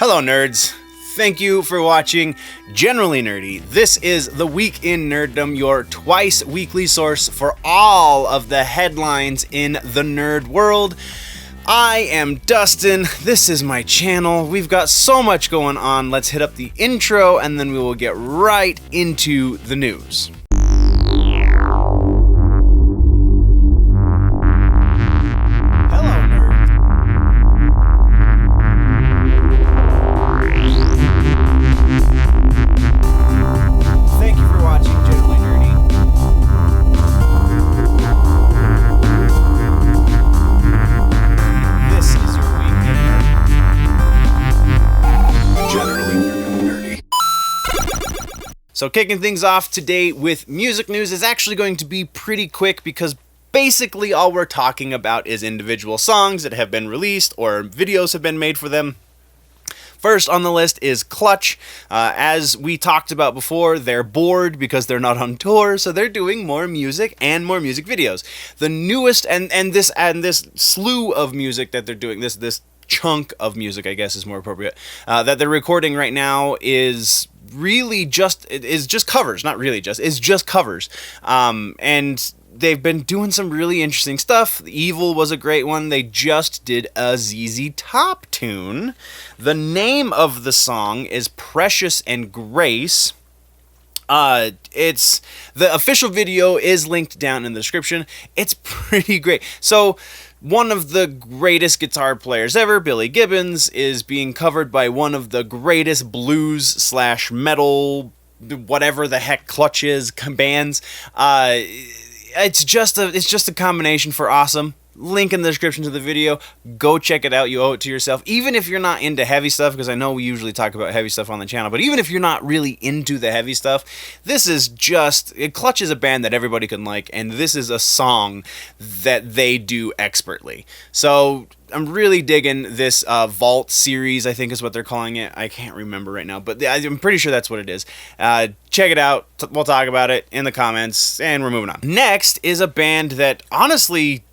Hello, nerds. Thank you for watching Generally Nerdy. This is the Week in Nerdom, your twice weekly source for all of the headlines in the nerd world. I am Dustin. This is my channel. We've got so much going on. Let's hit up the intro and then we will get right into the news. So kicking things off today with music news is actually going to be pretty quick because basically all we're talking about is individual songs that have been released or videos have been made for them. First on the list is Clutch. As we talked about before, they're bored because they're not on tour, so they're doing more music and more music videos. The newest and this slew of music that they're doing, this chunk of music, I guess is more appropriate, that they're recording right now is really just covers, not really just, it's just covers. And they've been doing some really interesting stuff. Evil was a great one. They just did a ZZ Top tune. The name of the song is Precious and Grace. It's the official video is linked down in the description. It's pretty great. So one of the greatest guitar players ever, Billy Gibbons, is being covered by one of the greatest blues / metal, whatever the heck Clutch is, bands. It's just a combination for awesome. Link in the description to the video. Go check it out. You owe it to yourself. Even if you're not into heavy stuff, because I know we usually talk about heavy stuff on the channel, but even if you're not really into the heavy stuff, this is just... Clutch is a band that everybody can like, and this is a song that they do expertly. So I'm really digging this Vault series, I think is what they're calling it. I can't remember right now, but I'm pretty sure that's what it is. Check it out. We'll talk about it in the comments, and we're moving on. Next is a band that, honestly,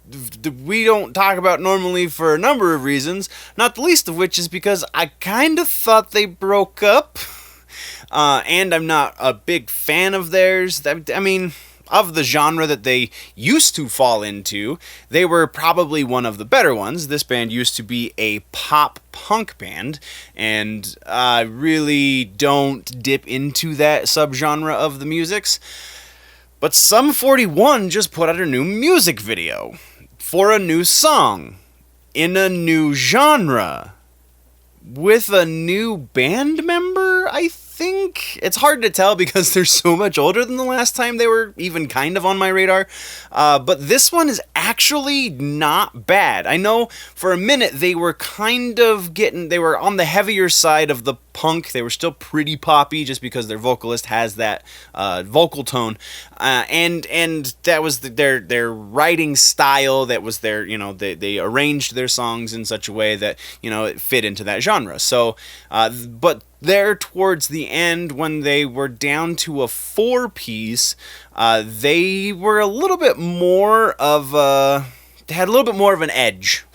we don't talk about normally for a number of reasons, not the least of which is because I kind of thought they broke up, and I'm not a big fan of theirs. I mean, of the genre that they used to fall into, they were probably one of the better ones. This band used to be a pop-punk band, and I really don't dip into that subgenre of the musics. But Sum 41 just put out a new music video for a new song in a new genre with a new band member, I think. It's hard to tell because they're so much older than the last time they were even kind of on my radar. But this one is actually not bad. I know for a minute they were they were on the heavier side of the punk. They were still pretty poppy just because their vocalist has that vocal tone. And that was their writing style. That was their, they arranged their songs in such a way that, it fit into that genre. So, but there towards the end, when they were down to a 4-piece, they were a little bit more of they had a little bit more of an edge.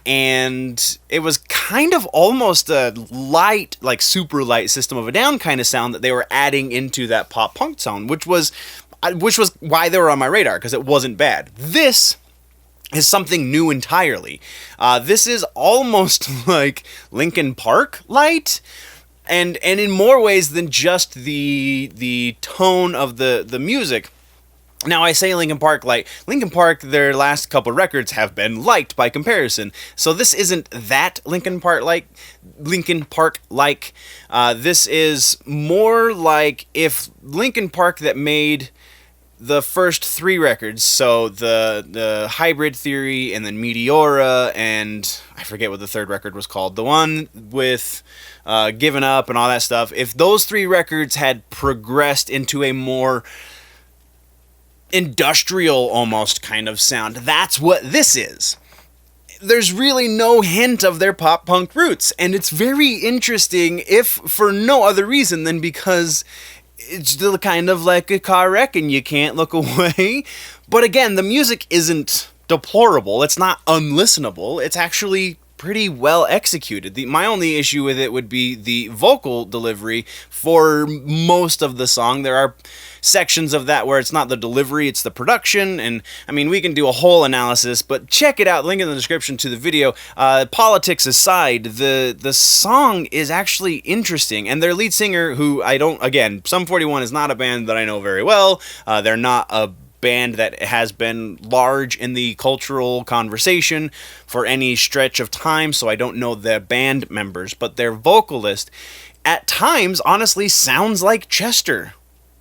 And it was kind of almost a light, like super light System of a Down kind of sound that they were adding into that pop punk sound, which was why they were on my radar, because it wasn't bad. This is something new entirely. This is almost like Linkin Park light. And in more ways than just the tone of the music. Now, I say Linkin Park light. Linkin Park, their last couple records have been light by comparison. So this isn't that Linkin Park like. This is more like if Linkin Park that made the first 3 records, so the Hybrid Theory and then Meteora, and I forget what the third record was called, the one with Given Up and all that stuff, if those 3 records had progressed into a more industrial almost kind of sound, that's what this is. There's really no hint of their pop punk roots, and it's very interesting, if for no other reason than because it's still kind of like a car wreck and you can't look away. But again, the music isn't deplorable. It's not unlistenable. It's actually pretty well executed. My only issue with it would be the vocal delivery for most of the song. There are sections of that where it's not the delivery, it's the production, and I mean, we can do a whole analysis, but check it out, link in the description to the video. Politics aside, the song is actually interesting, and their lead singer, who again, Sum 41 is not a band that I know very well. They're not a band that has been large in the cultural conversation for any stretch of time, so I don't know the band members, but their vocalist at times honestly sounds like Chester,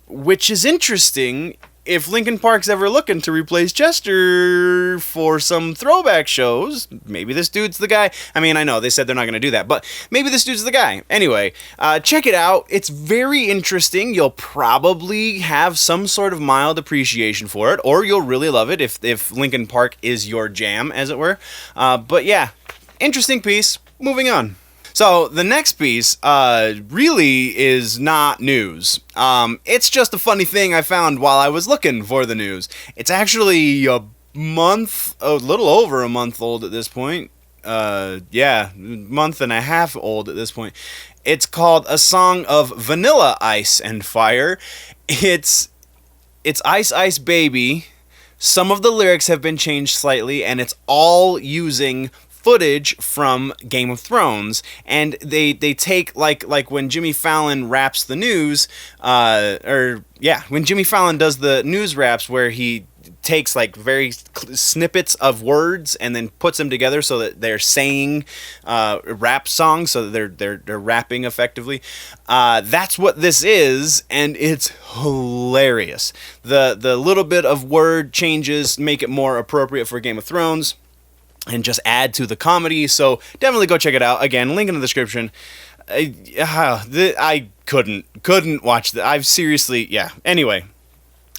which is interesting. If Linkin Park's ever looking to replace Chester for some throwback shows, maybe this dude's the guy. I mean, I know they said they're not going to do that, but maybe this dude's the guy. Anyway, check it out. It's very interesting. You'll probably have some sort of mild appreciation for it, or you'll really love it if Linkin Park is your jam, as it were. But yeah, interesting piece. Moving on. So the next piece really is not news. It's just a funny thing I found while I was looking for the news. It's actually a little over a month old at this point. Month and a half old at this point. It's called A Song of Vanilla Ice and Fire. It's Ice Ice Baby. Some of the lyrics have been changed slightly, and it's all using footage from Game of Thrones, and they take like when Jimmy Fallon raps the news, when Jimmy Fallon does the news raps where he takes like very snippets of words and then puts them together so that they're saying rap songs, so that they're rapping effectively. That's what this is, and it's hilarious. The little bit of word changes make it more appropriate for Game of Thrones and just add to the comedy, so definitely go check it out. Again, link in the description. I couldn't watch that. I've seriously, Anyway,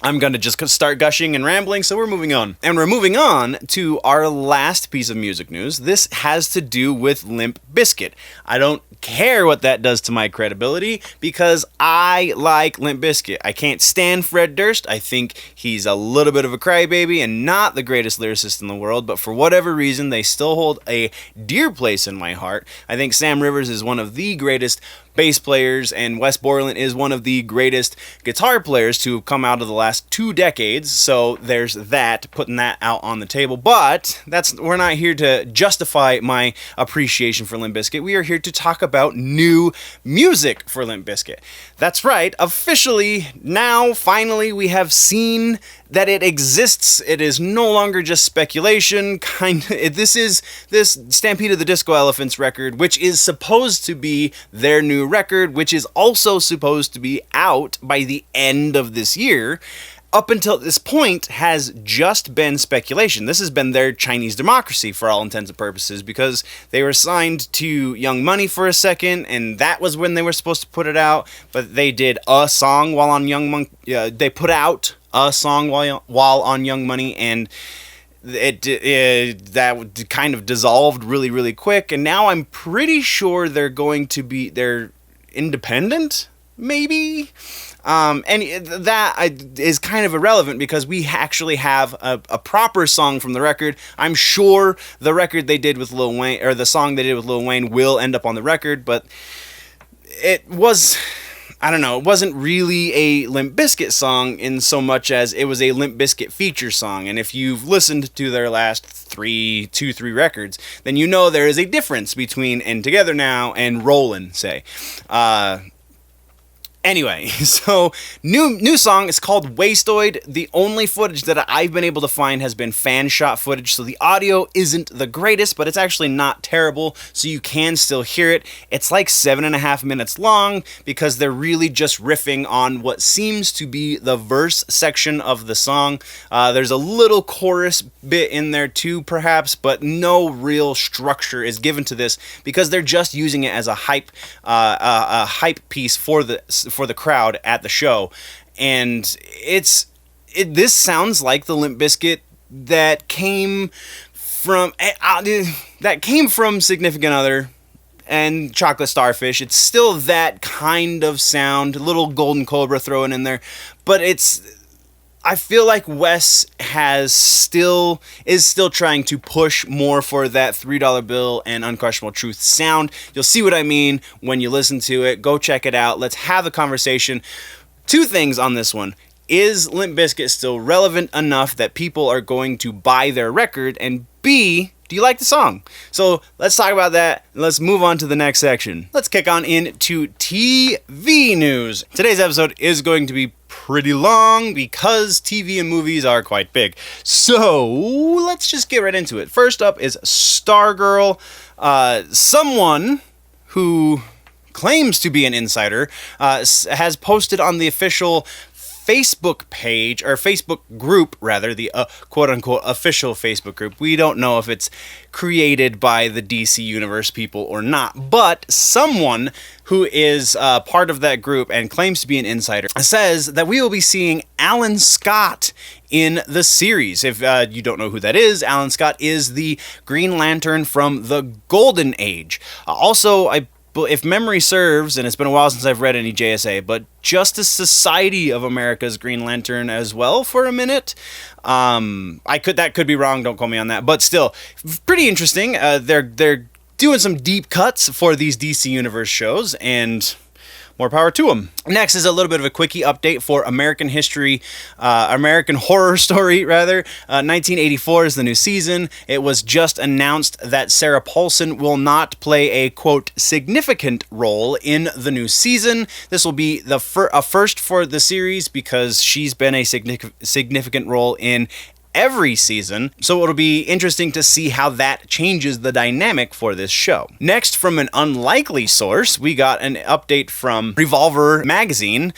I'm going to just start gushing and rambling, so we're moving on. And we're moving on to our last piece of music news. This has to do with Limp Bizkit. I don't care what that does to my credibility, because I like Limp Bizkit. I can't stand Fred Durst. I think he's a little bit of a crybaby and not the greatest lyricist in the world, but for whatever reason, they still hold a dear place in my heart. I think Sam Rivers is one of the greatest bass players, and Wes Borland is one of the greatest guitar players to have come out of the last 2 decades, so there's that, putting that out on the table. But we're not here to justify my appreciation for Limp Bizkit. We are here to talk about new music for Limp Bizkit. That's right, officially, now, finally, we have seen that it exists. It is no longer just speculation. This Stampede of the Disco Elephants record, which is supposed to be their new record, which is also supposed to be out by the end of this year, up until this point has just been speculation. This has been their Chinese democracy for all intents and purposes, because they were signed to Young Money for a second, and that was when they were supposed to put it out, but they did a song while on Young Money. They put out a song while on Young Money, and that kind of dissolved really, really quick, and now I'm pretty sure they're independent, maybe? And that is kind of irrelevant, because we actually have a proper song from the record. I'm sure the record they did with Lil Wayne, or the song they did with Lil Wayne, will end up on the record, but it was, I don't know, it wasn't really a Limp Bizkit song in so much as it was a Limp Bizkit feature song. And if you've listened to their last three records, then you know there is a difference between And Together Now and Rollin', say. Anyway, so new song is called Wasteoid. The only footage that I've been able to find has been fan shot footage, so the audio isn't the greatest, but it's actually not terrible, so you can still hear it. It's like 7.5 minutes long, because they're really just riffing on what seems to be the verse section of the song. There's a little chorus bit in there too, perhaps, but no real structure is given to this, because they're just using it as a hype piece for the crowd at the show. And this sounds like the Limp Bizkit that came from Significant Other and Chocolate Starfish. It's still that kind of sound, a little Golden Cobra thrown in there, but it's I feel like Wes is still trying to push more for that $3 bill and Unquestionable Truth sound. You'll see what I mean when you listen to it. Go check it out. Let's have a conversation. Two things on this one. Is Limp Bizkit still relevant enough that people are going to buy their record? And B, do you like the song? So let's talk about that. Let's move on to the next section. Let's kick on into TV news. Today's episode is going to be pretty long because TV and movies are quite big. So let's just get right into it. First up is Stargirl. Someone who claims to be an insider has posted on the official Facebook page, or Facebook group rather, the quote-unquote official Facebook group. We don't know if it's created by the DC Universe people or not, but someone who is part of that group and claims to be an insider says that we will be seeing Alan Scott in the series. If you don't know who that is, Alan Scott is the Green Lantern from the Golden Age. Also, if memory serves, and it's been a while since I've read any JSA, but Justice Society of America's Green Lantern as well for a minute. That could be wrong. Don't quote me on that. But still, pretty interesting. They're doing some deep cuts for these DC Universe shows, and more power to them. Next is a little bit of a quickie update for American Horror Story, rather. 1984 is the new season. It was just announced that Sarah Paulson will not play a, quote, significant role in the new season. This will be a first for the series because she's been a significant role in every season, so it'll be interesting to see how that changes the dynamic for this show. Next, from an unlikely source, we got an update from Revolver magazine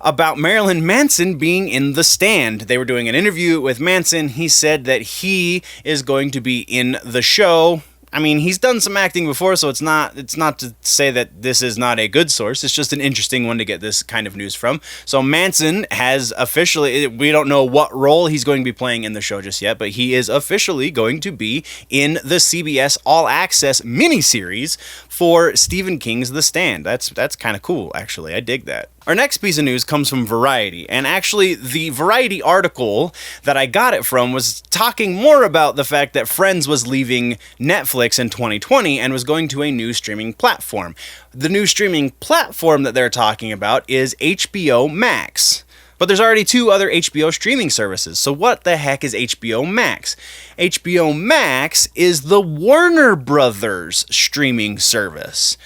about Marilyn Manson being in The Stand. They were doing an interview with Manson. He said that he is going to be in the show. I mean, he's done some acting before, so it's not to say that this is not a good source. It's just an interesting one to get this kind of news from. So Manson has officially, we don't know what role he's going to be playing in the show just yet, but he is officially going to be in the CBS All Access miniseries for Stephen King's The Stand. That's kind of cool, actually. I dig that. Our next piece of news comes from Variety, and actually the Variety article that I got it from was talking more about the fact that Friends was leaving Netflix in 2020 and was going to a new streaming platform. The new streaming platform that they're talking about is HBO Max. But there's already two other HBO streaming services, so what the heck is HBO Max? HBO Max is the Warner Brothers streaming service.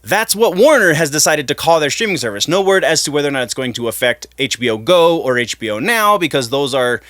That's what Warner has decided to call their streaming service. No word as to whether or not it's going to affect HBO Go or HBO Now, because those are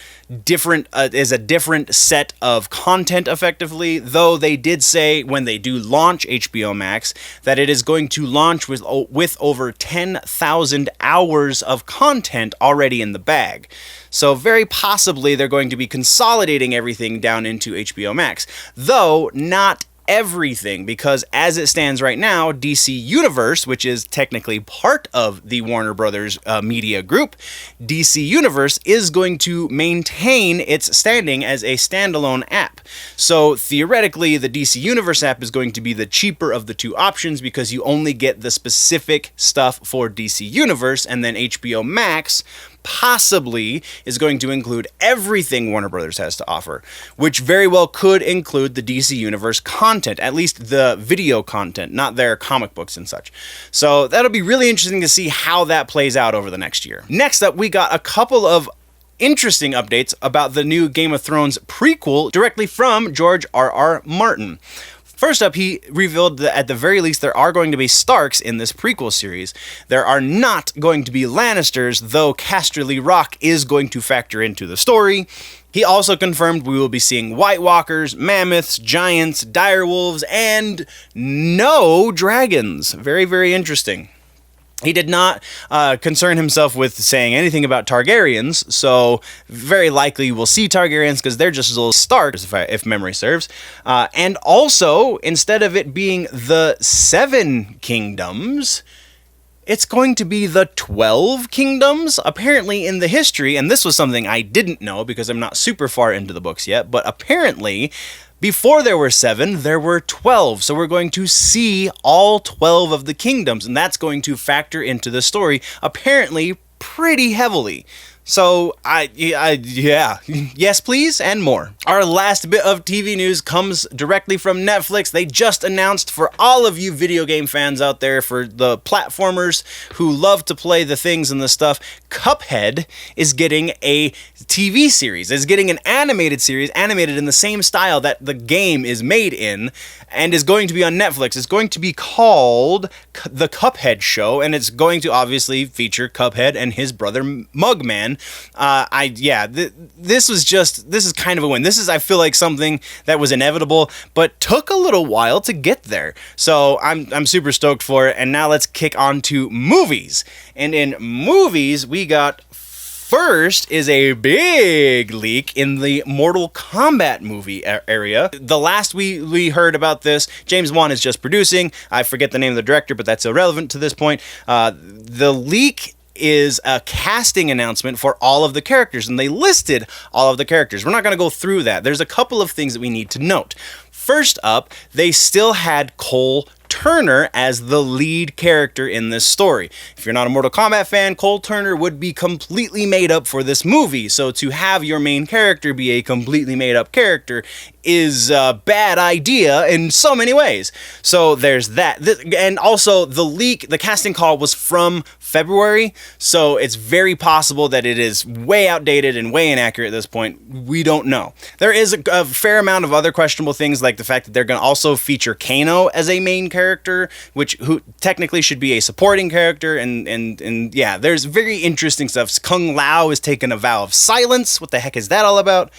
different, is a different set of content effectively, though they did say when they do launch HBO Max that it is going to launch with over 10,000 hours of content already in the bag. So very possibly they're going to be consolidating everything down into HBO Max, though not everything, because as it stands right now, DC Universe, which is technically part of the Warner Brothers media group, DC Universe is going to maintain its standing as a standalone app. So theoretically, the DC Universe app is going to be the cheaper of the two options because you only get the specific stuff for DC Universe, and then HBO Max possibly is going to include everything Warner Brothers has to offer, which very well could include the DC Universe content, at least the video content, not their comic books and such. So that'll be really interesting to see how that plays out over the next year. Next up, we got a couple of interesting updates about the new Game of Thrones prequel directly from George R.R. Martin. First up, he revealed that at the very least there are going to be Starks in this prequel series. There are not going to be Lannisters, though Casterly Rock is going to factor into the story. He also confirmed we will be seeing White Walkers, Mammoths, Giants, Direwolves, and no dragons. Very, very interesting. He did not concern himself with saying anything about Targaryens, so very likely we'll see Targaryens because they're just little Starks, if memory serves. And also, instead of it being the 7 kingdoms, it's going to be the 12 kingdoms. Apparently in the history, and this was something I didn't know because I'm not super far into the books yet, but apparently before there were 7, there were 12. So we're going to see all 12 of the kingdoms, and that's going to factor into the story, apparently pretty heavily. So, yeah, yes, please, and more. Our last bit of TV news comes directly from Netflix. They just announced, for all of you video game fans out there, for the platformers who love to play the things and the stuff, Cuphead is getting a TV series. It's getting an animated series, animated in the same style that the game is made in, and is going to be on Netflix. It's going to be called The Cuphead Show, and it's going to obviously feature Cuphead and his brother Mugman. This is kind of a win. This is, I feel like, something that was inevitable, but took a little while to get there. So I'm super stoked for it. And now let's kick on to movies. And in movies, we got first is a big leak in the Mortal Kombat movie area. The last we heard about this, James Wan is just producing. I forget the name of the director, but that's irrelevant to this point. The leak is a casting announcement for all of the characters, and they listed all of the characters. We're not going to go through that. There's a couple of things that we need to note. First up, they still had Cole Turner as the lead character in this story. If you're not a Mortal Kombat fan, Cole Turner would be completely made up for this movie. So to have your main character be a completely made up character is a bad idea in so many ways. So there's that. And also the casting call was from February, so it's very possible that it is way outdated and way inaccurate at this point. We don't know. There is a fair amount of other questionable things, like the fact that they're going to also feature Kano as a main character, who technically should be a supporting character, and yeah, there's very interesting stuff. Kung Lao is taking a vow of silence. What the heck is that all about?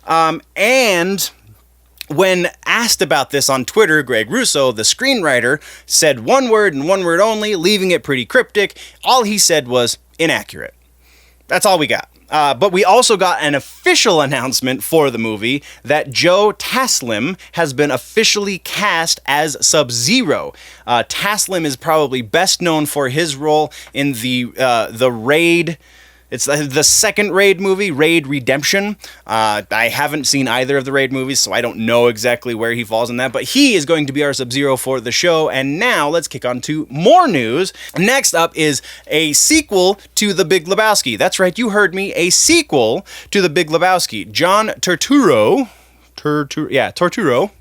And when asked about this on Twitter, Greg Russo, the screenwriter, said one word and one word only, leaving it pretty cryptic. All he said was inaccurate. That's all we got. But we also got an official announcement for the movie that Joe Taslim has been officially cast as Sub-Zero. Taslim is probably best known for his role in the Raid. It's the second Raid movie, Raid Redemption. I haven't seen either of the Raid movies, so I don't know exactly where he falls in that, but he is going to be our Sub-Zero for the show. And now let's kick on to more news. Next up is a sequel to The Big Lebowski. That's right, you heard me, a sequel to The Big Lebowski. John Turturro,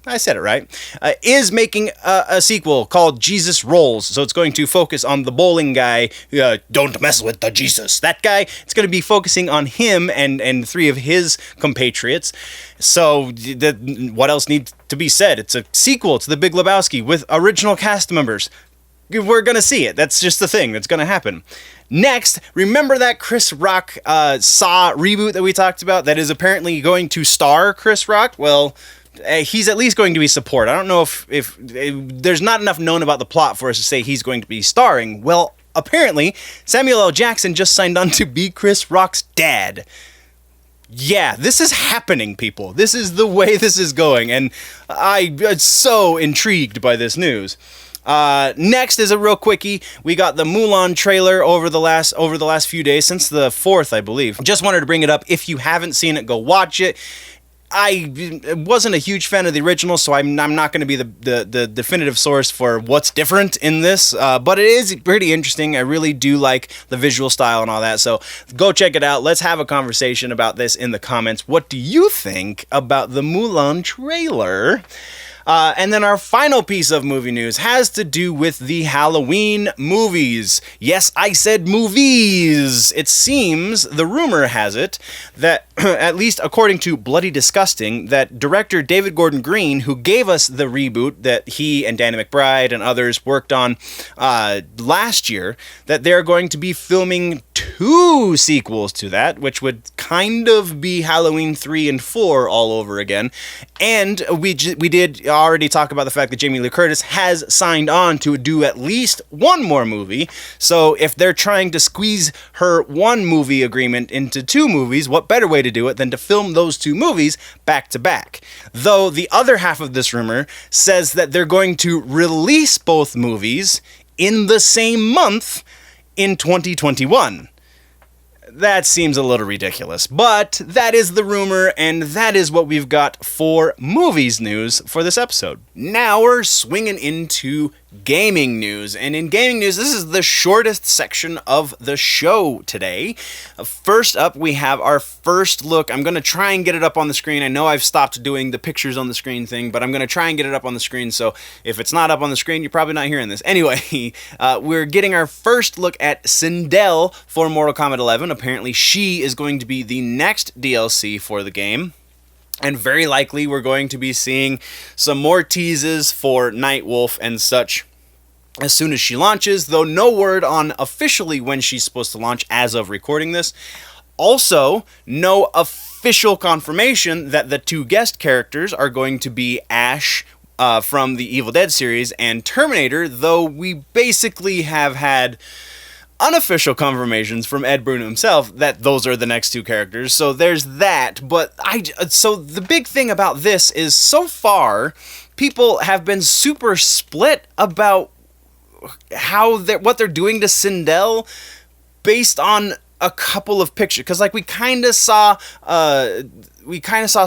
I said it right, is making a sequel called Jesus Rolls. So it's going to focus on the bowling guy, don't mess with the Jesus, that guy. It's going to be focusing on him and three of his compatriots. So what else needs to be said? It's a sequel to The Big Lebowski with original cast members. We're going to see it. That's just the thing that's going to happen. Next, remember that Chris Rock Saw reboot that we talked about that is apparently going to star Chris Rock? Well, he's at least going to be support. I don't know if there's not enough known about the plot for us to say he's going to be starring. Well, apparently, Samuel L. Jackson just signed on to be Chris Rock's dad. Yeah, this is happening, people. This is the way this is going, and I'm so intrigued by this news. Next is a real quickie. We got the Mulan trailer over the last few days, since the 4th, I believe. Just wanted to bring it up. If you haven't seen it, go watch it. I wasn't a huge fan of the original, so I'm not going to be the definitive source for what's different in this, but it is pretty interesting. I really do like the visual style and all that, so go check it out. Let's have a conversation about this in the comments. What do you think about the Mulan trailer? And then our final piece of movie news has to do with the Halloween movies. Yes, I said movies. It seems, the rumor has it, that, at least according to Bloody Disgusting, that director David Gordon Green, who gave us the reboot that he and Danny McBride and others worked on last year, that they're going to be filming 2 sequels to that, which would kind of be Halloween 3 and 4 all over again. And we did already talk about the fact that Jamie Lee Curtis has signed on to do at least one more movie. So if they're trying to squeeze her 1 movie agreement into 2 movies, what better way to do it than to film those 2 movies back to back? Though the other half of this rumor says that they're going to release both movies in the same month in 2021. That seems a little ridiculous, but that is the rumor, and that is what we've got for movies news for this episode. Now we're swinging into gaming news, and in gaming news, this is the shortest section of the show today. First up, we have our first look. I'm going to try and get it up on the screen. I know I've stopped doing the pictures on the screen thing, but I'm going to try and get it up on the screen, so if it's not up on the screen, you're probably not hearing this. Anyway, we're getting our first look at Sindel for Mortal Kombat 11. Apparently, she is going to be the next DLC for the game. And very likely we're going to be seeing some more teases for Nightwolf and such as soon as she launches, though no word on officially when she's supposed to launch as of recording this. Also, no official confirmation that the two guest characters are going to be Ash from the Evil Dead series and Terminator, though we basically have had unofficial confirmations from Ed Bruno himself that those are the next two characters, so there's that. But so the big thing about this is, so far, people have been super split about what they're doing to Sindel based on a couple of pictures, because like we kind of saw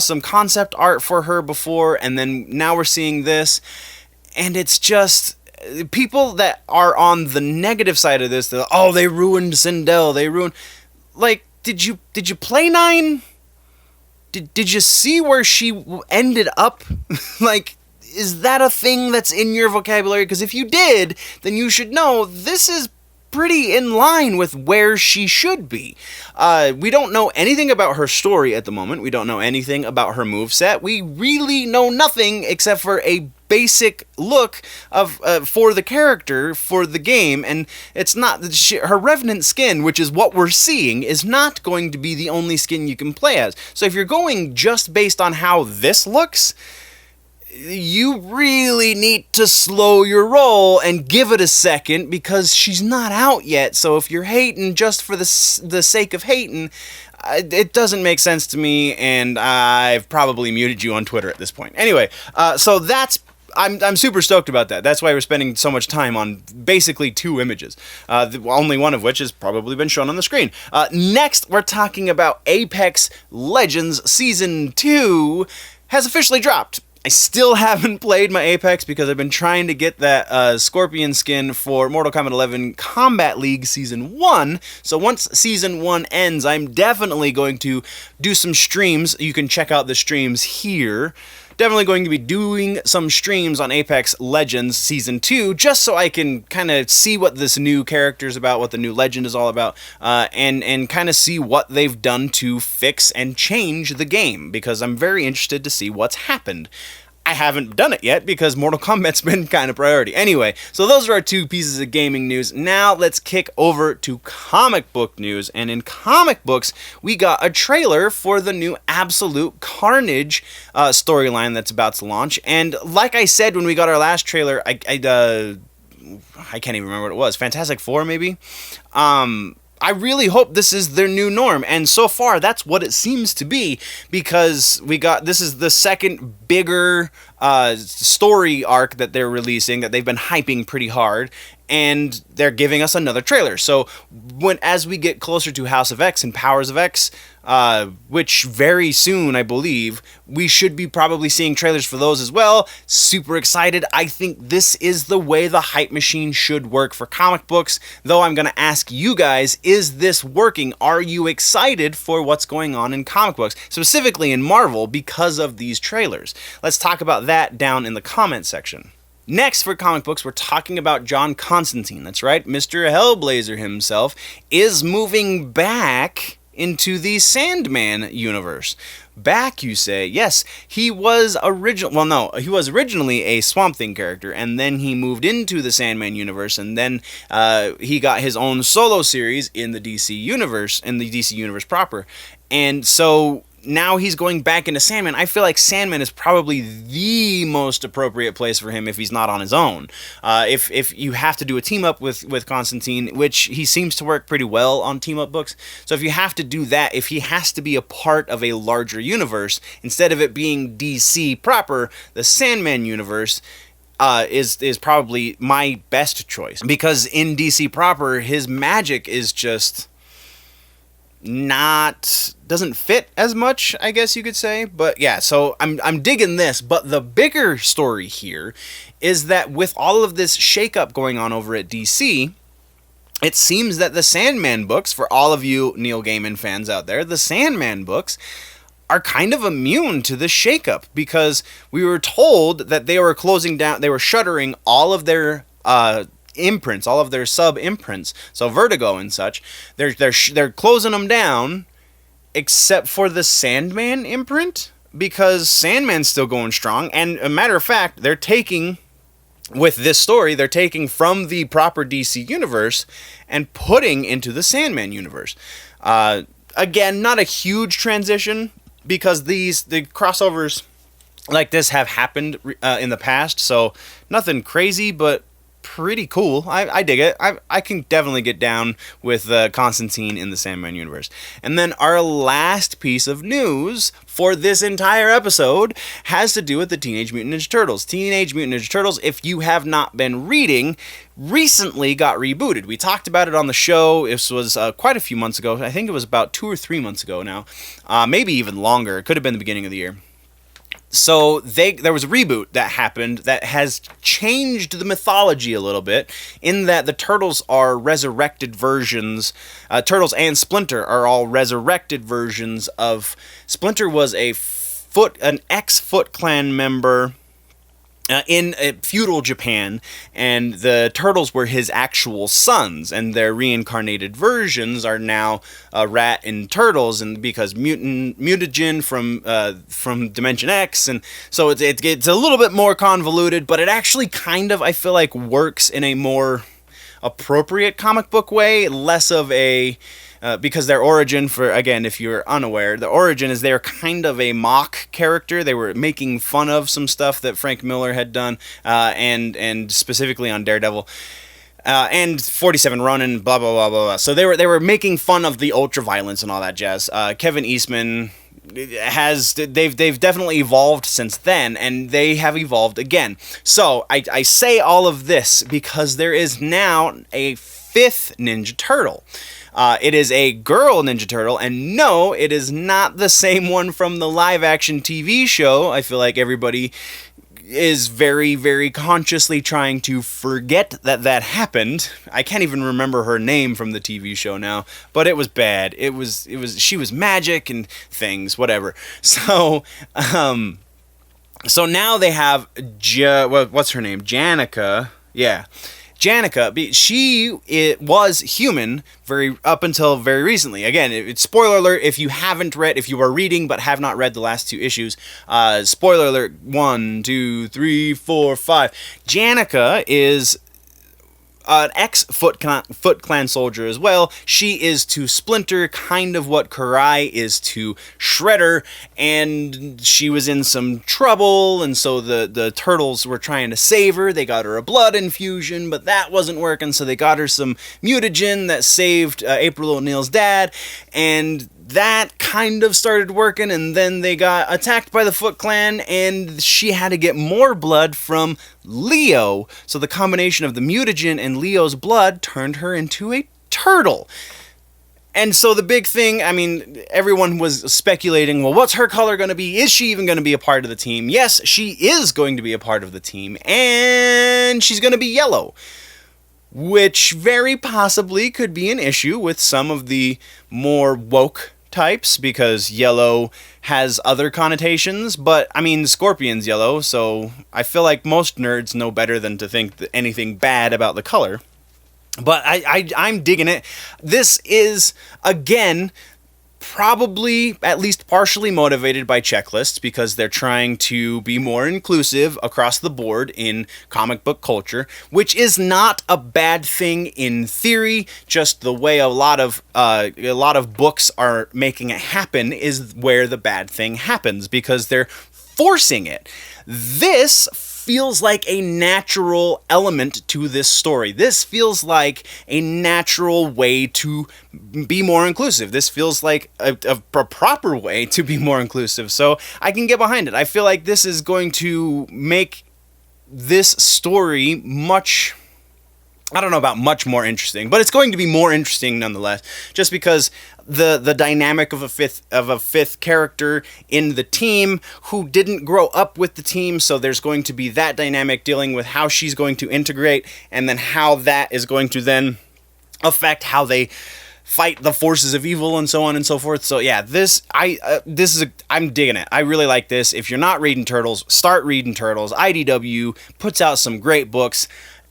some concept art for her before, and then now we're seeing this, and it's just people that are on the negative side of this, they ruined Sindel, they ruined, like, did you play 9? Did you see where she ended up? Like, is that a thing that's in your vocabulary? Because if you did, then you should know this is pretty in line with where she should be. We don't know anything about her story at the moment. We don't know anything about her moveset. We really know nothing except for a basic look of for the character for the game, and it's not her Revenant skin, which is what we're seeing, is not going to be the only skin you can play as. So if you're going just based on how this looks, you really need to slow your roll and give it a second, because she's not out yet. So if you're hating just for the sake of hating, it doesn't make sense to me, and I've probably muted you on Twitter at this point. Anyway, so I'm super stoked about that. That's why we're spending so much time on basically 2 images, only one of which has probably been shown on the screen. Next, we're talking about Apex Legends Season 2 has officially dropped. I still haven't played my Apex because I've been trying to get that Scorpion skin for Mortal Kombat 11 Combat League Season 1. So once Season 1 ends, I'm definitely going to do some streams. You can check out the streams here. Definitely going to be doing some streams on Apex Legends Season 2, just so I can kind of see what this new character is about, what the new legend is all about, and kind of see what they've done to fix and change the game, because I'm very interested to see what's happened. I haven't done it yet because Mortal Kombat's been kind of priority. Anyway, so those are our 2 pieces of gaming news. Now let's kick over to comic book news. And in comic books, we got a trailer for the new Absolute Carnage storyline that's about to launch. And like I said when we got our last trailer, I can't even remember what it was. Fantastic Four, maybe? I really hope this is their new norm, and so far that's what it seems to be, because this is the second bigger story arc that they're releasing, that they've been hyping pretty hard, and they're giving us another trailer. So as we get closer to House of X and Powers of X, which very soon, I believe, we should be probably seeing trailers for those as well. Super excited. I think this is the way the hype machine should work for comic books, though I'm going to ask you guys, is this working? Are you excited for what's going on in comic books, specifically in Marvel, because of these trailers? Let's talk about that down in the comment section. Next, for comic books, we're talking about John Constantine. That's right, Mr. Hellblazer himself is moving back into the Sandman universe. Back, you say? Yes, he was originally a Swamp Thing character, and then he moved into the Sandman universe, and then he got his own solo series in the DC universe, proper. And so now he's going back into Sandman. I feel like Sandman is probably the most appropriate place for him if he's not on his own. If you have to do a team up with Constantine, which he seems to work pretty well on team up books. So if you have to do that, if he has to be a part of a larger universe, instead of it being DC proper, the Sandman universe is probably my best choice. Because in DC proper, his magic is just doesn't fit as much, I guess you could say. But yeah, so I'm digging this. But the bigger story here is that with all of this shakeup going on over at DC, it seems that the Sandman books, for all of you Neil Gaiman fans out there, the Sandman books are kind of immune to this shakeup, because we were told that they were closing down, they were shuttering all of their imprints, all of their sub imprints, so Vertigo and such. They're closing them down, except for the Sandman imprint, because Sandman's still going strong. And a matter of fact, they're taking, with this story, they're taking from the proper DC universe and putting into the Sandman universe. Again, not a huge transition, because the crossovers like this have happened in the past, so nothing crazy, but pretty cool. I dig it. I can definitely get down with Constantine in the Sandman universe. And then our last piece of news for this entire episode has to do with the Teenage Mutant Ninja Turtles. Teenage Mutant Ninja Turtles, if you have not been reading, recently got rebooted. We talked about it on the show. This was quite a few months ago. I think it was about 2 or 3 months ago now. Maybe even longer. It could have been the beginning of the year. So there was a reboot that happened that has changed the mythology a little bit, in that the Turtles are resurrected versions. Turtles and Splinter are all resurrected versions of... Splinter was an ex-Foot Clan member in feudal Japan, and the Turtles were his actual sons, and their reincarnated versions are now Rat and Turtles, and because mutagen from Dimension X, and so it's a little bit more convoluted, but it actually kind of, I feel like, works in a more appropriate comic book way, less of a... because their origin, for, again, if you're unaware, the origin is they're kind of a mock character. They were making fun of some stuff that Frank Miller had done, and specifically on Daredevil, and 47 Ronin, blah, blah, blah, blah, blah. So they were making fun of the ultra-violence and all that jazz. Kevin Eastman they've definitely evolved since then, and they have evolved again. So I say all of this because there is now a 5th Ninja Turtle. It is a girl Ninja Turtle, and no, it is not the same one from the live-action TV show. I feel like everybody is very, very consciously trying to forget that happened. I can't even remember her name from the TV show now, but it was bad. She was magic and things, whatever. So, so now they have what's her name? Janica. Yeah. Janica, she was human up until very recently. Again, it's spoiler alert if you are reading but have not read the last 2 issues. Spoiler alert, 1, 2, 3, 4, 5. Janica is an ex-Foot Clan soldier as well. She is to Splinter kind of what Karai is to Shredder, and she was in some trouble, and so the Turtles were trying to save her. They got her a blood infusion, but that wasn't working, so they got her some mutagen that saved April O'Neil's dad, and that kind of started working, and then they got attacked by the Foot Clan, and she had to get more blood from Leo. So the combination of the mutagen and Leo's blood turned her into a turtle. And so the big thing, I mean, everyone was speculating, well, what's her color going to be? Is she even going to be a part of the team? Yes, she is going to be a part of the team, and she's going to be yellow, which very possibly could be an issue with some of the more woke types, because yellow has other connotations, but I mean, Scorpion's yellow, so I feel like most nerds know better than to think anything bad about the color. But I'm digging it. This is, again, probably at least partially motivated by checklists, because they're trying to be more inclusive across the board in comic book culture, which is not a bad thing in theory. Just the way a lot of books are making it happen is where the bad thing happens, because they're forcing it. This feels like a natural element to this story. This feels like a natural way to be more inclusive. This feels like a proper way to be more inclusive. So I can get behind it. I feel like this is going to make this story much I don't know about much more interesting, but it's going to be more interesting nonetheless, just because the dynamic of a fifth character in the team who didn't grow up with the team, so there's going to be that dynamic dealing with how she's going to integrate, and then how that is going to then affect how they fight the forces of evil and so on and so forth. So yeah, I'm digging it. I really like this. If you're not reading Turtles, start reading Turtles. IDW puts out some great books,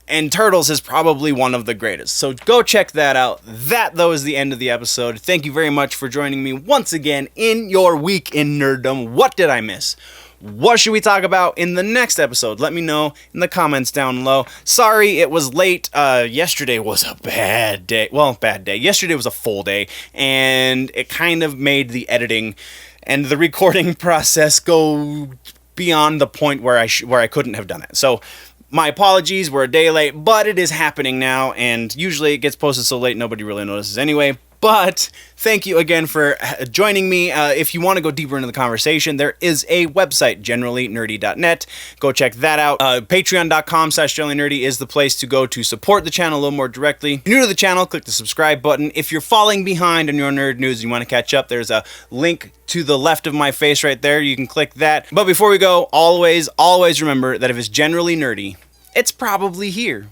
and Turtles is probably one of the greatest. So go check that out. That, though, is the end of the episode. Thank you very much for joining me once again in your week in nerddom. What did I miss? What should we talk about in the next episode? Let me know in the comments down below. Sorry it was late. Yesterday was a bad day. Well, bad day. Yesterday was a full day, and it kind of made the editing and the recording process go beyond the point where I couldn't have done it. So my apologies, we're a day late, but it is happening now, and usually it gets posted so late nobody really notices anyway. But thank you again for joining me. If you want to go deeper into the conversation, there is a website, generallynerdy.net. Go check that out. Patreon.com/generallynerdy is the place to go to support the channel a little more directly. If you're new to the channel, click the subscribe button. If you're falling behind on your nerd news and you want to catch up, there's a link to the left of my face right there. You can click that. But before we go, always remember that if it's generally nerdy, it's probably here.